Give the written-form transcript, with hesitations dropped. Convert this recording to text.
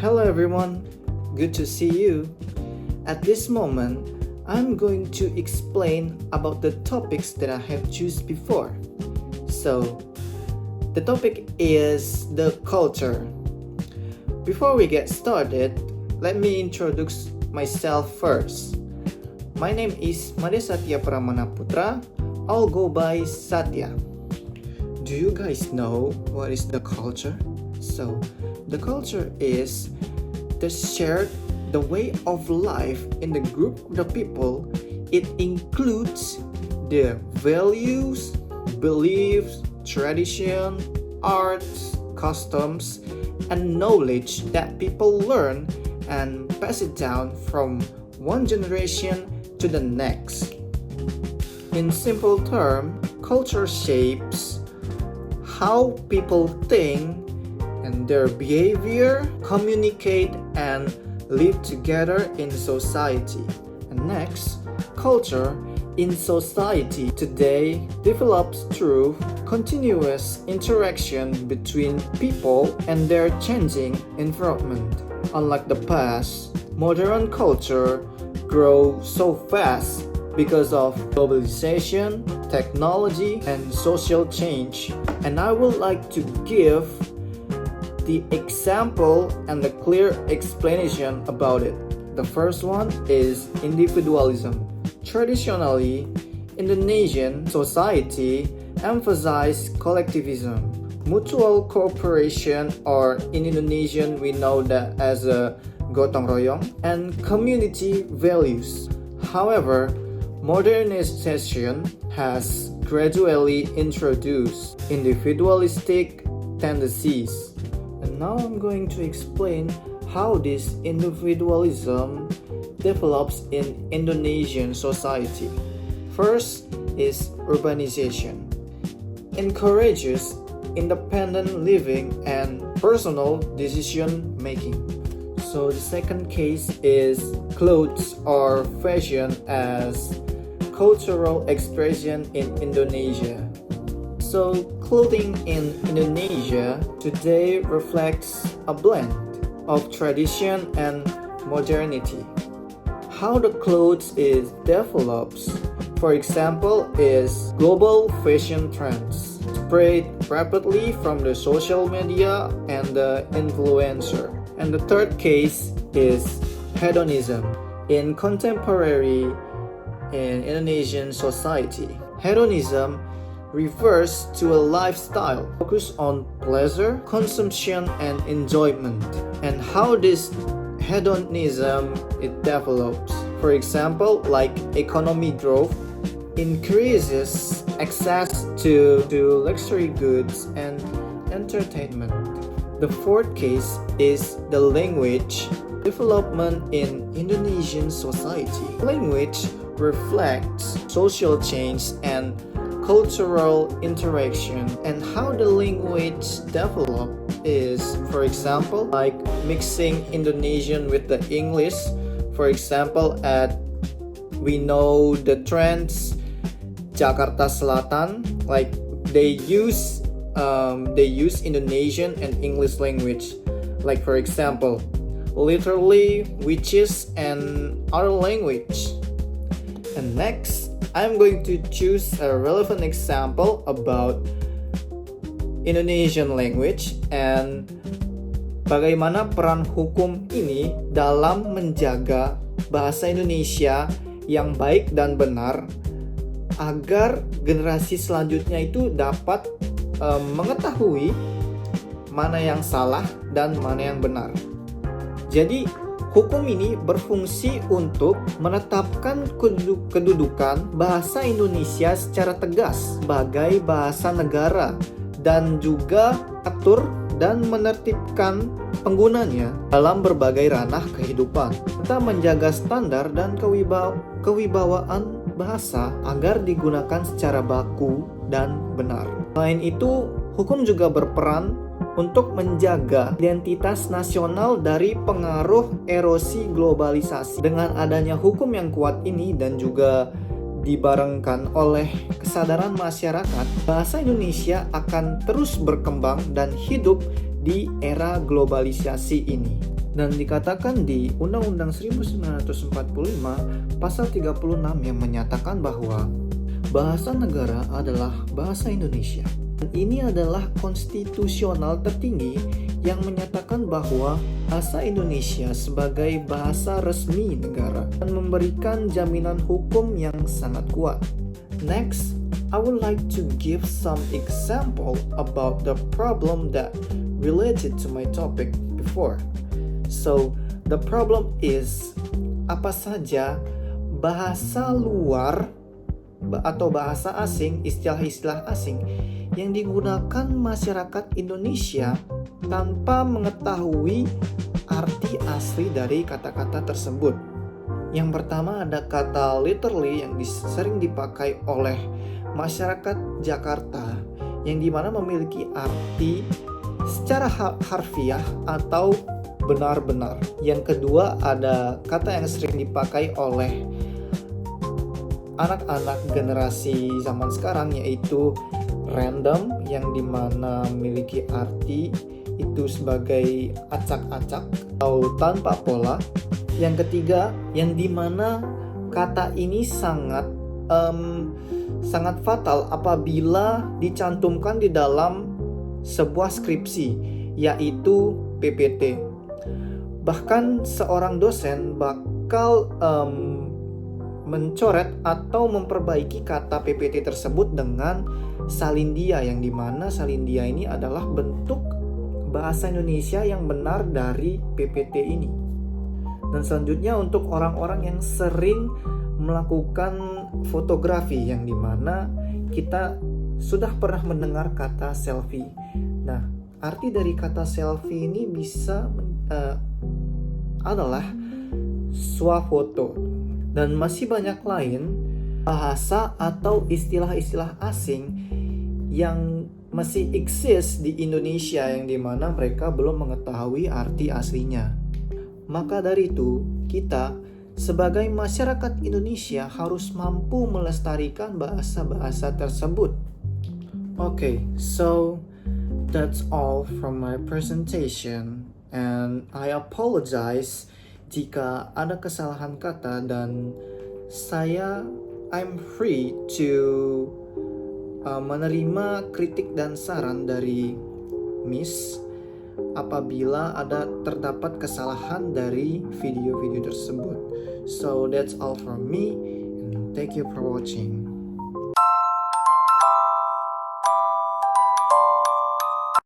Hello everyone, good to see you. At this moment, I'm going to explain about the topics that I have chosen before. So, the topic is the culture. Before we get started, let me introduce myself first. My name is Made Satya Pramana Putra. I'll go by Satya. Do you guys know what is the culture? So, the culture is the way of life in the group of the people. It includes the values, beliefs, tradition, arts, customs, and knowledge that people learn and pass it down from one generation to the next. In simple terms, culture shapes how people think and their behavior, communicate, and live together in society. And next, culture in society today develops through continuous interaction between people and their changing environment. Unlike the past, modern culture grows so fast because of globalization, technology, and social change. And I would like to give the example and the clear explanation about it. The first one is individualism. Traditionally, Indonesian society emphasizes collectivism, mutual cooperation, or in Indonesian we know that as a gotong royong, and community values. However, modernization has gradually introduced individualistic tendencies. And now I'm going to explain how this individualism develops in Indonesian society. First is urbanization. Encourages independent living and personal decision making. So the second case is clothes or fashion as cultural expression in Indonesia. So clothing in Indonesia today reflects a blend of tradition and modernity. How the clothes is develops, for example, is global fashion trends spread rapidly from the social media and the influencer. And the third case is hedonism in contemporary in Indonesian society. Hedonism refers to a lifestyle focused on pleasure, consumption, and enjoyment. And how this hedonism it develops. For example, like economy growth increases access to luxury goods and entertainment. The fourth case is the language development in Indonesian society. Language reflects social change and cultural interaction, and how the language develop is, for example, like mixing Indonesian with the English. For example, we know the trends Jakarta Selatan, like they use Indonesian and English language. Like for example, literally, witches, and other language. And next, I'm going to choose a relevant example about Indonesian language and bagaimana peran hukum ini dalam menjaga bahasa Indonesia yang baik dan benar agar generasi selanjutnya itu dapat mengetahui mana yang salah dan mana yang benar. Jadi hukum ini berfungsi untuk menetapkan kedudukan bahasa Indonesia secara tegas sebagai bahasa negara dan juga atur dan menertibkan penggunanya dalam berbagai ranah kehidupan. Kita menjaga standar dan kewibawaan bahasa agar digunakan secara baku dan benar. Selain itu, hukum juga berperan untuk menjaga identitas nasional dari pengaruh erosi globalisasi. Dengan adanya hukum yang kuat ini dan juga dibarengkan oleh kesadaran masyarakat, bahasa Indonesia akan terus berkembang dan hidup di era globalisasi ini. Dan dikatakan di Undang-Undang 1945 pasal 36 yang menyatakan bahwa bahasa negara adalah bahasa Indonesia. Dan ini adalah konstitusional tertinggi yang menyatakan bahwa bahasa Indonesia sebagai bahasa resmi negara dan memberikan jaminan hukum yang sangat kuat. Next, I would like to give some example about the problem that related to my topic before. So, the problem is apa saja bahasa luar atau bahasa asing, istilah-istilah asing yang digunakan masyarakat Indonesia tanpa mengetahui arti asli dari kata-kata tersebut. Yang pertama ada kata literally yang sering dipakai oleh masyarakat Jakarta yang dimana memiliki arti secara harfiah atau benar-benar. Yang kedua ada kata yang sering dipakai oleh anak-anak generasi zaman sekarang yaitu random yang dimana memiliki arti itu sebagai acak-acak atau tanpa pola. Yang ketiga yang dimana kata ini sangat fatal apabila dicantumkan di dalam sebuah skripsi yaitu PPT. Bahkan seorang dosen bakal mencoret atau memperbaiki kata PPT tersebut dengan salindia yang dimana salindia ini adalah bentuk bahasa Indonesia yang benar dari PPT ini. Dan selanjutnya untuk orang-orang yang sering melakukan fotografi yang dimana kita sudah pernah mendengar kata selfie. Nah, arti dari kata selfie ini bisa adalah swafoto dan masih banyak lain bahasa atau istilah-istilah asing yang masih eksis di Indonesia yang dimana mereka belum mengetahui arti aslinya. Maka dari itu kita sebagai masyarakat Indonesia harus mampu melestarikan bahasa-bahasa tersebut. Okay, so that's all from my presentation. And I apologize jika ada kesalahan kata dan I'm free to menerima kritik dan saran dari Miss apabila terdapat kesalahan dari video-video tersebut. So that's all from me and thank you for watching.